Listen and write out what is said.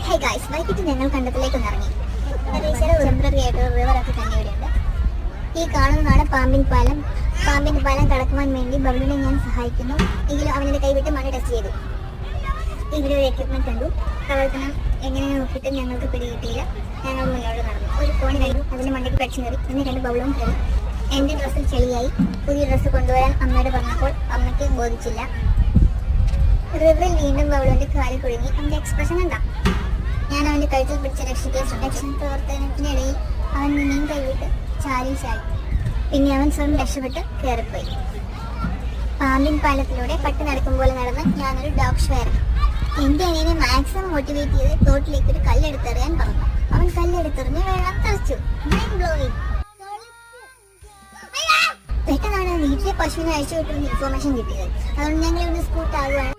Hey guys, വൈകിട്ട് ഞങ്ങൾ കണ്ടത്തിലേക്ക് ഇറങ്ങി. ടെമ്പററി ആയിട്ട് ഒരു റിവറൊക്കെ തന്നെ ഇവിടെയുണ്ട്. ഈ കാണുന്നതാണ് പാമ്പിൻ പാലം. പാമ്പിൻ പാലം കടക്കുവാൻ വേണ്ടി ബബ്ലുവിനെ ഞാൻ സഹായിക്കുന്നു. എങ്കിലും അവനെ കൈവിട്ട് മണ്ണ് ടെസ്റ്റ് ചെയ്തു. ഇവിടെ ഒരു എക്യുപ്മെന്റ് കണ്ടു. പ്രവർത്തനം എങ്ങനെ നോക്കിയിട്ട് ഞങ്ങൾക്ക് പിടികിട്ടിയില്ല. ഞങ്ങൾ മുന്നോട്ട് നടന്നു. ഒരു കോണി കഴിഞ്ഞു, അതിന്റെ മണ്ടയ്ക്ക് കടിച്ചു കയറി. പിന്നെ രണ്ട് ബബ്ലും കയറി. എൻ്റെ ഡ്രസ്സിൽ ചെളിയായി. പുതിയ ഡ്രസ്സ് കൊണ്ടുവരാൻ അമ്മയോട് പറഞ്ഞപ്പോൾ അമ്മയ്ക്ക് ബോധിച്ചില്ല. റിവറിൽ വീണ്ടും ബബ്ലുവിന്റെ കാലിൽ കുടുങ്ങി. അവന്റെ എക്സ്പ്രഷൻ എന്താ? ഞാൻ അവന്റെ കഴുത്തിൽ പിടിച്ച രക്ഷാപ്രവർത്തനത്തിനിടയിൽ അവൻ പിന്നെയും കൈവിട്ട് ചാരി ചാടി. പിന്നെ അവൻ സ്വയം രക്ഷപ്പെട്ട് കയറിപ്പോയി. പാമ്പിൻ പാലത്തിലൂടെ പട്ടി നടക്കും പോലെ നടന്ന് ഞാനൊരു ഡോഗ് ഷോ ആയിരുന്നു. എന്റെ അനിയനെ മാക്സിമം മോട്ടിവേറ്റ് ചെയ്ത് തോട്ടിലേക്ക് ഒരു കല്ലെടുത്തെറിയാൻ പറഞ്ഞു. അവൻ കല്ലെടുത്തെറിഞ്ഞ് വെള്ളം തെറിച്ചു. പെട്ടെന്നാണ് വീട്ടിലെ പശുവിനെ അഴിച്ചു വിട്ടുന്ന ഇൻഫോർമേഷൻ കിട്ടിയത്. അതുകൊണ്ട് ഞങ്ങൾ ഇവിടെ സ്കൂട്ട് ആകുവാണ്.